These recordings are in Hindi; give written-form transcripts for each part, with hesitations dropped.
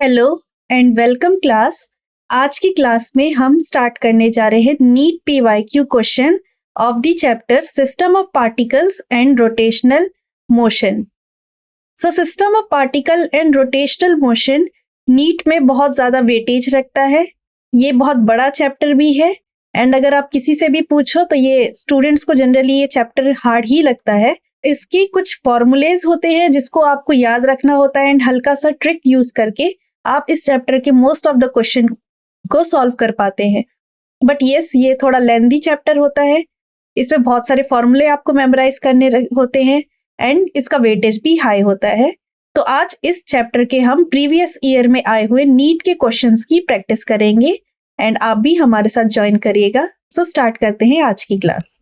Hello and welcome class. आज की क्लास में हम स्टार्ट करने जा रहे हैं NEET PYQ question of the chapter system of particles and rotational motion. System of particle and rotational motion NEET में बहुत ज़्यादा वेटेज रखता है। ये बहुत बड़ा चैप्टर भी है एंड अगर आप किसी से भी पूछो तो ये स्टूडेंट्स को जनरली ये चैप्टर हार्ड ही लगता है। इसके कुछ फॉर्मूलेज होते हैं जिसको आपको याद रखना होता है एंड हल्का सा ट्रिक यूज करके आप इस चैप्टर के मोस्ट ऑफ द क्वेश्चन को सॉल्व कर पाते हैं। बट यस, ये थोड़ा लेंथी चैप्टर होता है। इसमें बहुत सारे फॉर्मूले आपको मेमोराइज करने होते हैं एंड इसका वेटेज भी हाई होता है। तो आज इस चैप्टर के हम प्रीवियस ईयर में आए हुए नीट के क्वेश्चंस की प्रैक्टिस करेंगे एंड आप भी हमारे साथ ज्वाइन करिएगा। स्टार्ट करते हैं आज की क्लास।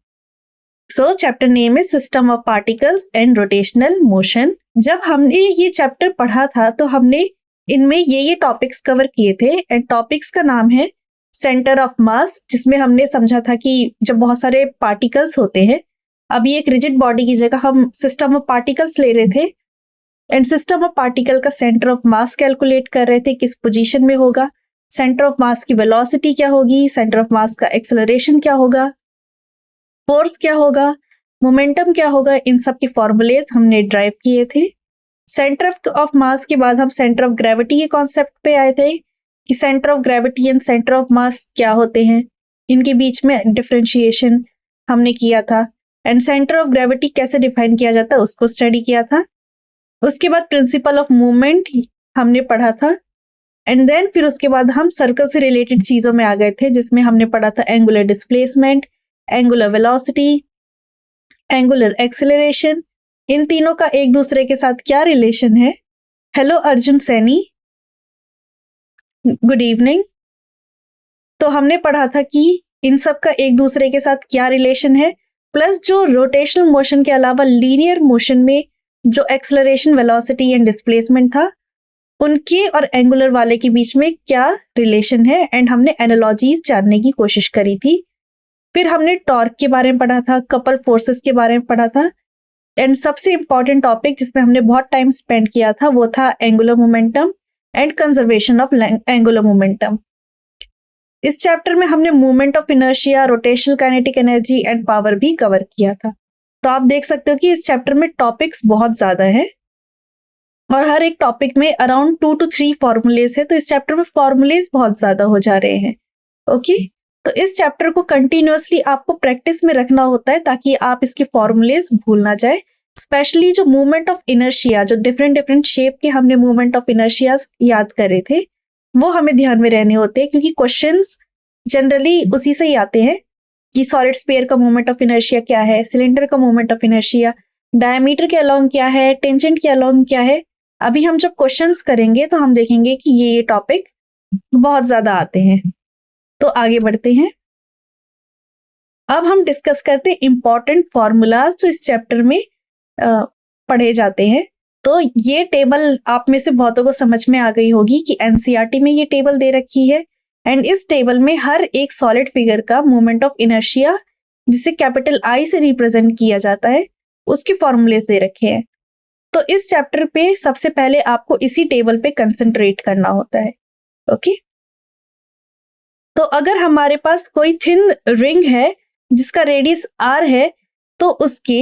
चैप्टर नेम है system of particles and rotational motion. जब हमने ये चैप्टर पढ़ा था तो हमने इनमें ये टॉपिक्स कवर किए थे एंड टॉपिक्स का नाम है सेंटर ऑफ मास, जिसमें हमने समझा था कि जब बहुत सारे पार्टिकल्स होते हैं, अभी एक रिजिड बॉडी की जगह हम सिस्टम ऑफ पार्टिकल्स ले रहे थे एंड सिस्टम ऑफ पार्टिकल का सेंटर ऑफ मास कैलकुलेट कर रहे थे, किस पोजीशन में होगा, सेंटर ऑफ मास की वेलोसिटी क्या होगी, सेंटर ऑफ मास का एक्सेलरेशन क्या होगा, फोर्स क्या होगा, मोमेंटम क्या होगा। इन सब के फॉर्मूलेज हमने ड्राइव किए थे। सेंटर ऑफ मास के बाद हम सेंटर ऑफ ग्रेविटी के कॉन्सेप्ट पे आए थे कि centre of gravity and centre of mass क्या होते हैं, इनके बीच में डिफरेंशिएशन हमने किया था एंड सेंटर ऑफ ग्रेविटी कैसे डिफाइन किया जाता है उसको स्टडी किया था। उसके बाद प्रिंसिपल ऑफ मूवमेंट हमने पढ़ा था एंड देन फिर उसके बाद हम सर्कल से रिलेटेड चीजों में आ गए थे, जिसमें हमने पढ़ा था angular displacement, angular velocity, angular acceleration. इन तीनों का एक दूसरे के साथ क्या रिलेशन है। Hello Arjun Saini, good evening. तो हमने पढ़ा था कि इन सब का एक दूसरे के साथ क्या रिलेशन है, प्लस जो रोटेशनल मोशन के अलावा लीनियर मोशन में जो एक्सेलरेशन, वेलोसिटी एंड डिस्प्लेसमेंट था, उनके और एंगुलर वाले के बीच में क्या रिलेशन है एंड हमने एनालॉजीज जानने की कोशिश करी थी। फिर हमने टॉर्क के बारे में पढ़ा था, कपल फोर्सेस के बारे में पढ़ा था एंड सबसे इंपॉर्टेंट टॉपिक जिसमें हमने बहुत टाइम स्पेंड किया था वो था angular momentum and conservation of angular momentum. इस चैप्टर में हमने movement of inertia, rotational kinetic energy and power भी कवर किया था। तो आप देख सकते हो कि इस चैप्टर में टॉपिक्स बहुत ज्यादा है और हर एक टॉपिक में अराउंड 2 to 3 फॉर्मूलेज है। तो इस चैप्टर में फॉर्मूलेज बहुत ज्यादा हो जा रहे हैं। ओके, तो इस चैप्टर को कंटिन्यूअसली आपको प्रैक्टिस में रखना होता है ताकि आप इसके फॉर्मूलेज भूल ना जाए। स्पेशली जो मूवमेंट ऑफ इनर्शिया, जो डिफरेंट शेप के हमने मूवमेंट ऑफ इनर्शिया याद करे थे, वो हमें ध्यान में रहने होते हैं क्योंकि क्वेश्चंस जनरली उसी से ही आते हैं कि सॉलिड स्फीयर का मूवमेंट ऑफ इनर्शिया क्या है, सिलेंडर का मूवमेंट ऑफ इनर्शिया, डायमीटर के अलोंग क्या है, टेंजेंट के अलोंग क्या है। अभी हम जब क्वेश्चंस करेंगे तो हम देखेंगे कि ये टॉपिक बहुत ज्यादा आते हैं। तो आगे बढ़ते हैं। अब हम डिस्कस करते हैं इंपॉर्टेंट फॉर्मूलाज जो इस चैप्टर में पढ़े जाते हैं। तो ये टेबल आप में से बहुतों को समझ में आ गई होगी कि एनसीईआरटी में ये टेबल दे रखी है एंड इस टेबल में हर एक सॉलिड फिगर का मोमेंट ऑफ इनर्शिया, जिसे कैपिटल आई से रिप्रेजेंट किया जाता है, उसके फॉर्मूलेज दे रखे हैं। तो इस चैप्टर पे सबसे पहले आपको इसी टेबल पे कंसंट्रेट करना होता है। ओके, तो अगर हमारे पास कोई थिन रिंग है जिसका रेडियस r है तो उसके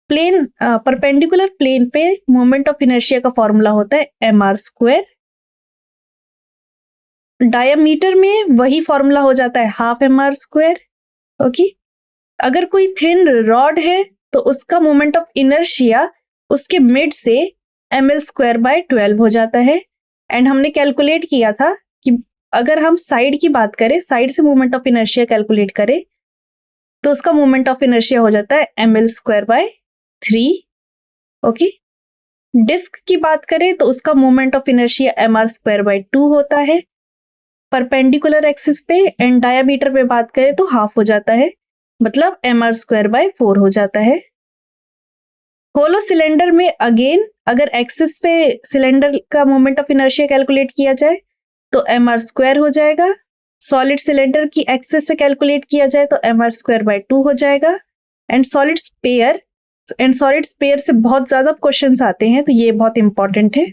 प्लेन परपेंडिकुलर प्लेन पे मोमेंट ऑफ इनर्शिया का फॉर्मूला होता है mr²। डायमीटर में वही फॉर्मूला हो जाता है हाफ mr²। ओके, अगर कोई थिन रॉड है तो उसका मोमेंट ऑफ इनर्शिया उसके मिड से ml²/12 हो जाता है एंड हमने कैलकुलेट किया था कि अगर हम साइड की बात करें, साइड से मोमेंट ऑफ इनर्शिया कैलकुलेट करें तो उसका मोमेंट ऑफ इनर्शिया हो जाता है ml²/3। ओके, डिस्क की बात करें तो उसका मोमेंट ऑफ इनर्शिया mr²/2 होता है परपेंडिकुलर एक्सिस पे एंड डायमीटर पे बात करें तो हाफ हो जाता है, मतलब mr²/4 हो जाता है। होलो सिलेंडर में अगेन अगर एक्सिस पे सिलेंडर का मोमेंट ऑफ इनर्शिया कैलकुलेट किया जाए तो mr² हो जाएगा। सॉलिड सिलेंडर की एक्सिस से कैलकुलेट किया जाए तो mr²/2 हो जाएगा एंड सॉलिड स्पेयर से बहुत ज्यादा क्वेश्चंस आते हैं तो ये बहुत इंपॉर्टेंट है।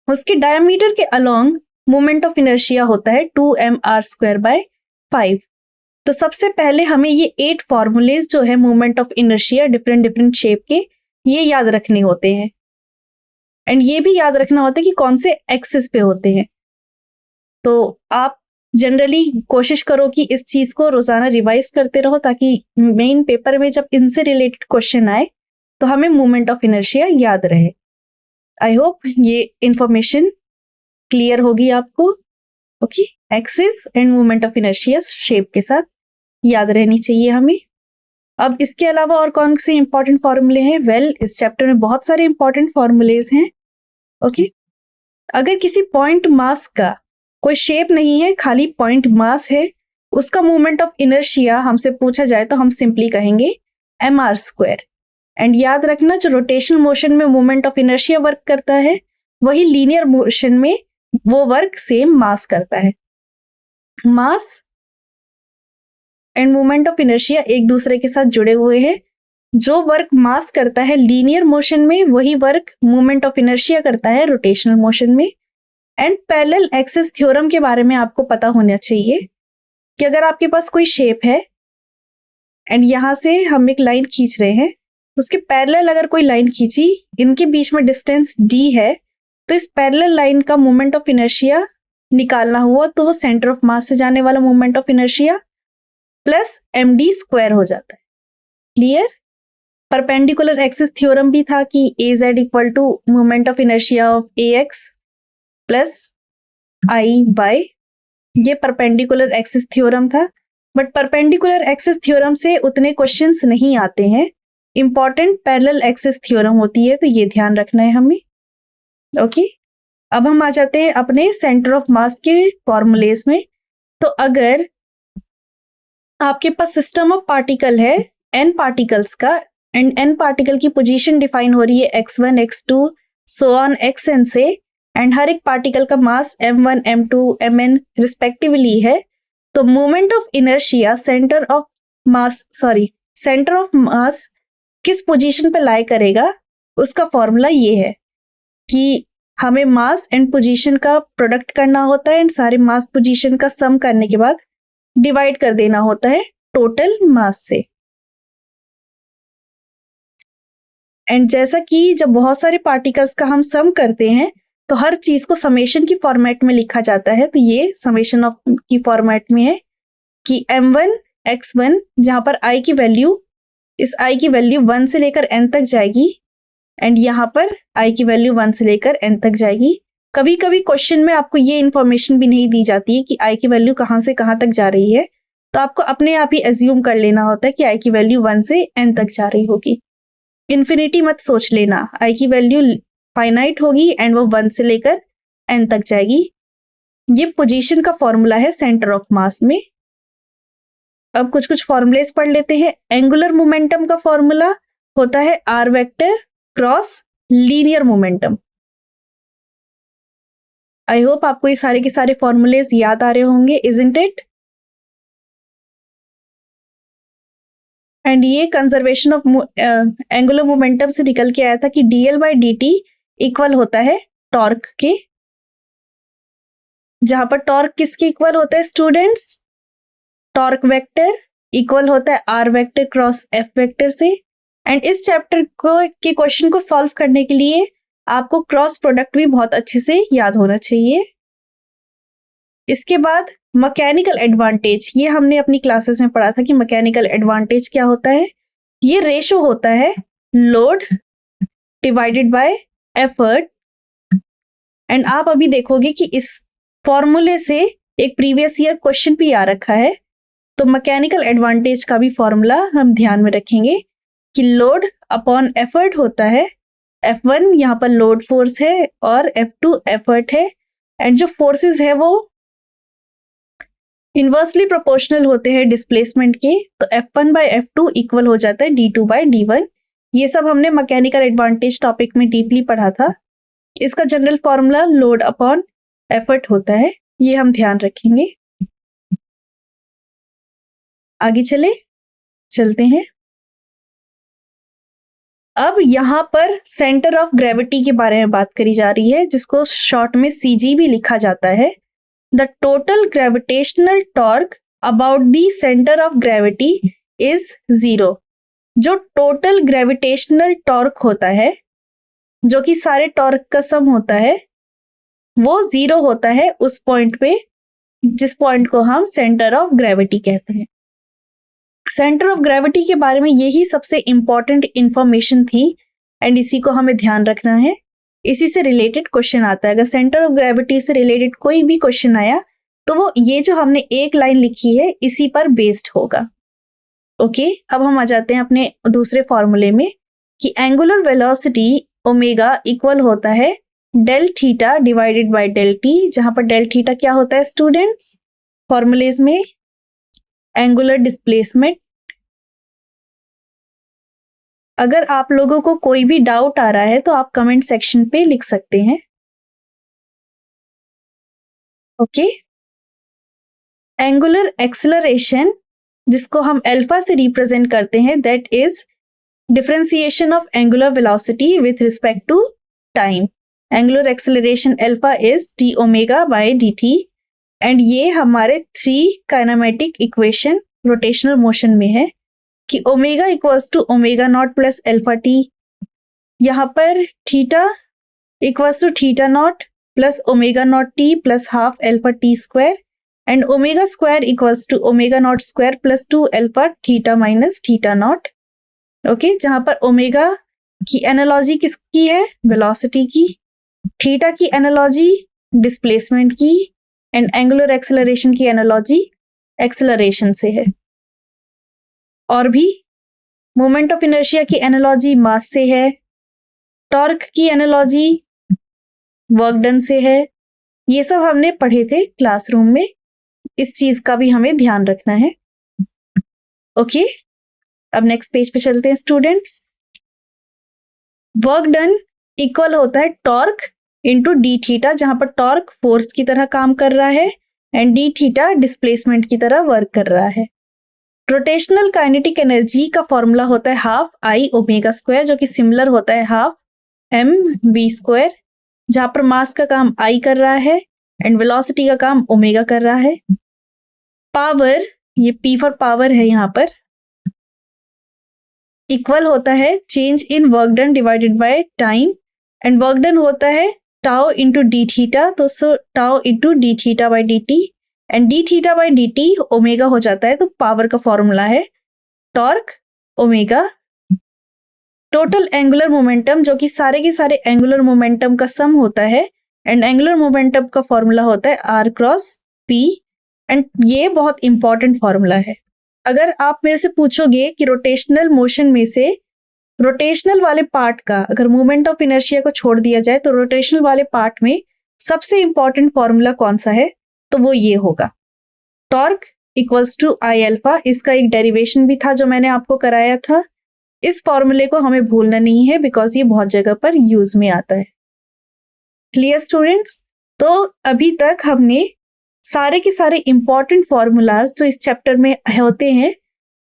उसके डायमीटर के अलोंग मोमेंट ऑफ इनर्शिया होता है 2mr²/5। तो सबसे पहले हमें ये 8 फॉर्मूलेज जो है moment of inertia different different shape के, ये याद रखने होते हैं। एंड ये भी याद रखना होता है कि कौन से एक्सिस पे होते हैं। तो आप जनरली कोशिश करो कि इस चीज को रोजाना रिवाइज करते रहो, ताकि मेन पेपर में जब इनसे रिलेटेड क्वेश्चन आए तो हमें मोमेंट ऑफ इनर्शिया याद रहे। आई होप ये इंफॉर्मेशन क्लियर होगी आपको। Okay, axis and moment of inertia shape के साथ याद रहनी चाहिए हमें। अब इसके अलावा और कौन से इंपॉर्टेंट फॉर्मूले हैं? वेल, इस चैप्टर में बहुत सारे इंपॉर्टेंट फॉर्मूलेज हैं। ओके, अगर किसी पॉइंट मास का कोई शेप नहीं है, खाली पॉइंट मास है, उसका मोमेंट ऑफ इनर्शिया हमसे पूछा जाए तो हम सिंपली कहेंगे mr²। एंड याद रखना, जो रोटेशनल मोशन में मोमेंट ऑफ इनर्शिया वर्क करता है, वही लीनियर मोशन में वो वर्क सेम मास करता है। Mass and moment of inertia एक दूसरे के साथ जुड़े हुए हैं। जो वर्क मास करता है लीनियर मोशन में, वही वर्क मोमेंट ऑफ इनर्शिया करता है रोटेशनल मोशन में। एंड पैरेलल एक्सिस थ्योरम के बारे में आपको पता होना चाहिए कि अगर आपके पास कोई शेप है एंड यहां से हम एक लाइन खींच रहे हैं, उसके पैरेलल अगर कोई लाइन खींची, इनके बीच में डिस्टेंस d है, तो इस पैरेलल लाइन का मोमेंट ऑफ इनर्शिया निकालना हुआ तो वो सेंटर ऑफ मास से जाने वाला moment of inertia plus md² हो जाता है। क्लियर? परपेंडिकुलर एक्सिस थ्योरम भी था कि az equal to moment of inertia of ax plus I by, ये परपेंडिकुलर एक्सिस थ्योरम था। बट परपेंडिकुलर एक्सिस थ्योरम से उतने क्वेश्चंस नहीं आते हैं, इंपॉर्टेंट पैरेलल एक्सिस थ्योरम होती है, तो ये ध्यान रखना है हमें। ओके, अब हम आ जाते हैं अपने सेंटर ऑफ मास के फॉर्मूलेस में। तो अगर आपके पास सिस्टम ऑफ पार्टिकल है n पार्टिकल्स का, एंड n पार्टिकल की पोजीशन डिफाइन हो रही है x1 x2 so on xn से, एंड हर एक पार्टिकल का मास m1 m2 mn रिस्पेक्टिवली है, तो moment of inertia centre of mass किस पोजीशन पे लाई करेगा, उसका फॉर्मूला ये है कि हमें मास एंड पोजीशन का प्रोडक्ट करना होता है, एंड सारे मास पोजीशन का सम करने के बाद डिवाइड कर देना होता है टोटल मास से। एंड जैसा कि जब बहुत सारे पार्टिकल्स का हम सम करते हैं तो हर चीज को समेशन की फॉर्मेट में लिखा जाता है, तो ये समेशन ऑफ की फॉर्मेट में है कि m1 x1, जहां पर i की वैल्यू, इस i की वैल्यू 1 से लेकर n तक जाएगी, एंड यहां पर i की वैल्यू 1 से लेकर n तक जाएगी। कभी कभी क्वेश्चन में आपको ये इंफॉर्मेशन भी नहीं दी जाती है कि i की वैल्यू कहां से कहां तक जा रही है, तो आपको अपने आप ही एज्यूम कर लेना होता है कि i की वैल्यू 1 से n तक जा रही होगी। इन्फिनिटी मत सोच लेना, i की वैल्यू फाइनाइट होगी एंड वो 1 से लेकर n तक जाएगी। ये पोजीशन का फॉर्मूला है सेंटर ऑफ मास में। अब कुछ कुछ फॉर्मूलेस पढ़ लेते हैं। एंगुलर मोमेंटम का फॉर्मूला होता है r vector cross linear momentum. I hope आपको ये सारे के सारे फॉर्मूलेस याद आ रहे होंगे, इजंट इट? एंड ये कंजर्वेशन ऑफ एंगुलर मोमेंटम से निकल के आया था कि dl/dt इक्वल होता है टॉर्क के, जहां पर टॉर्क किसके इक्वल होता है स्टूडेंट्स? टॉर्क वेक्टर इक्वल होता है r vector cross f vector से। एंड इस चैप्टर के क्वेश्चन को सॉल्व करने के लिए आपको क्रॉस प्रोडक्ट भी बहुत अच्छे से याद होना चाहिए। इसके बाद मैकेनिकल एडवांटेज, ये हमने अपनी क्लासेस में पढ़ा था कि मैकेनिकल एडवांटेज क्या होता है। ये रेशो होता है load divided by effort. And आप अभी देखोगे कि इस फॉर्मूले से एक प्रीवियस ईयर क्वेश्चन भी आ रखा है, तो मैकेनिकल एडवांटेज का भी फॉर्मूला हम ध्यान में रखेंगे कि लोड अपॉन एफर्ट होता है। F1 यहाँ पर लोड फोर्स है और F2 एफर्ट है, एंड जो फोर्सेस है वो इनवर्सली प्रोपोर्शनल होते हैं डिस्प्लेसमेंट के, तो F1/F2 इक्वल हो जाता है d2/d1। ये सब हमने मैकेनिकल एडवांटेज टॉपिक में डीपली पढ़ा था। इसका general formula load upon effort होता है, ये हम ध्यान रखेंगे। आगे चलते हैं। अब यहाँ पर सेंटर ऑफ ग्रेविटी के बारे में बात करी जा रही है, जिसको शॉर्ट में सीजी भी लिखा जाता है। The total gravitational torque about the centre of gravity is 0। जो टोटल ग्रेविटेशनल टॉर्क होता है, जो कि सारे टॉर्क का सम होता है, वो 0 होता है उस पॉइंट पे, जिस पॉइंट को हम सेंटर ऑफ ग्रेविटी कहते हैं। सेंटर ऑफ ग्रेविटी के बारे में यही सबसे इंपॉर्टेंट इंफॉर्मेशन थी एंड इसी को हमें ध्यान रखना है। इसी से रिलेटेड क्वेश्चन आता है। अगर सेंटर ऑफ ग्रेविटी से रिलेटेड कोई भी क्वेश्चन आया तो वो ये जो हमने एक लाइन लिखी है इसी पर बेस्ड होगा। ओके, अब हम आ जाते हैं अपने दूसरे फॉर्मूले में कि एंगुलर वेलोसिटी ओमेगा इक्वल होता है del theta divided by del T, जहां पर डेल थीटा क्या होता है स्टूडेंट्स फॉर्मूलेज में? Angular displacement. अगर आप लोगों को कोई भी डाउट आ रहा है तो आप कमेंट सेक्शन पे लिख सकते हैं। ओके, एंगुलर एक्सेलरेशन, जिसको हम अल्फा से रिप्रेजेंट करते हैं, that is differentiation of angular velocity with respect to time. Angular acceleration alpha is D omega by D T, and ये हमारे 3 काइनेमेटिक इक्वेशन रोटेशनल मोशन में है कि omega equals to omega naught plus alpha T. यहाँ पर theta equals to theta naught plus omega naught T plus half alpha T square, and omega square equals to omega naught square plus 2 alpha theta minus theta naught. Okay, जहां पर ओमेगा की एनालॉजी किसकी है? वेलोसिटी की। थीटा की एनालॉजी डिस्प्लेसमेंट की, एंड एंगुलर एक्सेलरेशन की एनालॉजी एक्सेलरेशन से है। और भी मोमेंट ऑफ इनर्शिया की एनालॉजी मास से है, टॉर्क की एनालॉजी वर्क डन से है। ये सब हमने पढ़े थे क्लासरूम में, इस चीज का भी हमें ध्यान रखना है। ओके, अब नेक्स्ट पेज पे चलते हैं स्टूडेंट्स। वर्क डन इक्वल होता है टॉर्क इंटू डी थीटा, जहां पर टॉर्क फोर्स की तरह काम कर रहा है एंड डी थीटा डिस्प्लेसमेंट की तरह वर्क कर रहा है। रोटेशनल काइनेटिक एनर्जी का फॉर्मूला होता है हाफ आई ओमेगा स्क्वायर, जो कि सिमिलर होता है हाफ एम वी स्क्वायर, जहां पर मास का काम आई कर रहा है एंड वेलोसिटी का काम ओमेगा कर रहा है। पावर, ये पी फॉर पावर है यहाँ पर, इक्वल होता है change in work done divided by time, and work done होता है टाउ इंटू डी थीटा, तो सो tau into D theta by D T, and D theta by D T omega हो जाता है, तो पावर का फॉर्मूला है torque omega. Total angular momentum, जो कि सारे के सारे एंगुलर मोमेंटम का सम होता है, एंड एंगुलर मोमेंटम का फॉर्मूला होता है आर क्रॉस पी, एंड ये बहुत इंपॉर्टेंट फॉर्मूला है। अगर आप मेरे से पूछोगे कि रोटेशनल मोशन में से रोटेशनल वाले पार्ट का अगर मोमेंट ऑफ इनर्शिया को छोड़ दिया जाए तो रोटेशनल वाले पार्ट में सबसे इंपॉर्टेंट फॉर्मूला कौन सा है? तो वो ये होगा torque equals to I alpha. इसका एक डेरिवेशन भी था जो मैंने आपको कराया था। इस फॉर्मूले को हमें भूलना नहीं है बिकॉज ये बहुत जगह पर यूज में आता है। Clear students? तो अभी तक हमने सारे के सारे इंपॉर्टेंट फॉर्मूलाज जो इस चैप्टर में होते हैं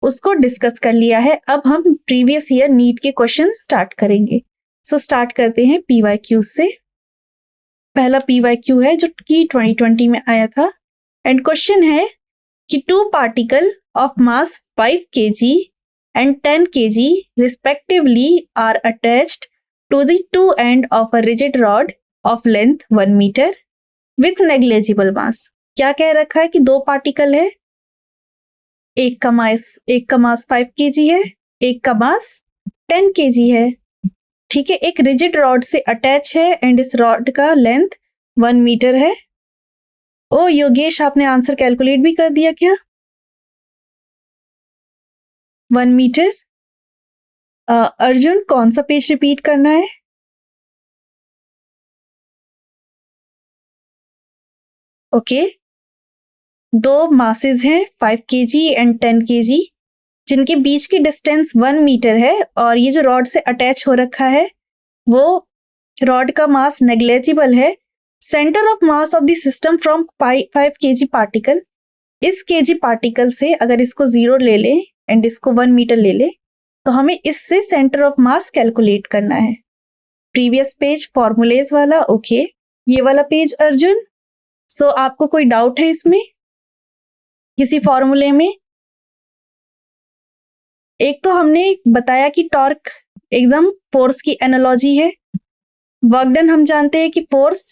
उसको डिस्कस कर लिया है। अब हम प्रीवियस ईयर नीट के क्वेश्चन स्टार्ट करेंगे। सो स्टार्ट करते हैं पीवाईक्यू से। पहला पीवाईक्यू है जो कि 2020 में आया था, एंड क्वेश्चन है कि 2 particle of mass 5 kg and 10 kg respectively are attached to the two end of a rigid rod of length 1 meter with negligible mass। क्या कह रखा है कि 2 पार्टिकल है, एक का मास 5 kg है, एक का मास 10 kg है। ठीक है, एक रिजिड रॉड से अटैच है एंड इस रॉड का लेंथ 1 मीटर है। ओ योगेश, आपने आंसर कैलकुलेट भी कर दिया क्या? 1 मीटर। अर्जुन, कौन सा पेज रिपीट करना है? ओके, 2 मासेस हैं 5 kg एंड 10 kg, जिनके बीच की डिस्टेंस 1 मीटर है, और ये जो रॉड से अटैच हो रखा है वो रॉड का मास नेग्लेजिबल है। Centre of mass of the system from 5 kg particle. इस kg पार्टिकल से अगर इसको 0 ले ले एंड इसको 1 मीटर ले ले तो हमें इससे सेंटर ऑफ मास कैलकुलेट करना है। प्रीवियस पेज फॉर्मूलेज वाला, ओके। ये वाला पेज अर्जुन, सो आपको कोई डाउट है इसमें किसी फॉर्मूले में? एक तो हमने बताया कि टॉर्क एकदम फोर्स की एनालॉजी है। वर्क डन हम जानते हैं कि फोर्स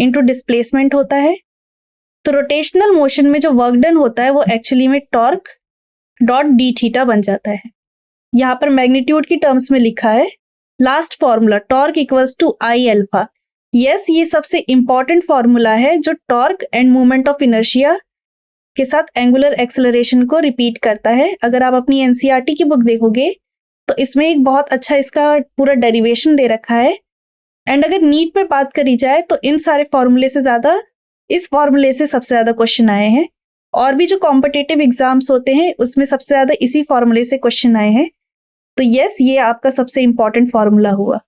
इनटू डिस्प्लेसमेंट होता है। तो रोटेशनल मोशन में जो वर्क डन होता है वो एक्चुअली में टॉर्क डॉट डी थीटा बन जाता है। यहाँ पर मैग्नीट्यूड की टर्म्स में लिखा है last formula torque equals to I alpha. Yes, ये सबसे इंपॉर्टेंट फॉर्मूला है जो torque and moment of inertia के साथ एंगुलर एक्सेलरेशन को रिपीट करता है। अगर आप अपनी एनसीईआरटी की बुक देखोगे तो इसमें एक बहुत अच्छा इसका पूरा डेरिवेशन दे रखा है। एंड अगर नीट पे बात करी जाए तो इन सारे फॉर्मूले से ज़्यादा इस फॉर्मूले से सबसे ज़्यादा क्वेश्चन आए हैं। और भी जो कॉम्पिटिटिव एग्जाम्स होते हैं उसमें सबसे ज़्यादा इसी फॉर्मूले से क्वेश्चन आए हैं। तो यस, ये आपका सबसे इंपॉर्टेंट फॉर्मूला हुआ।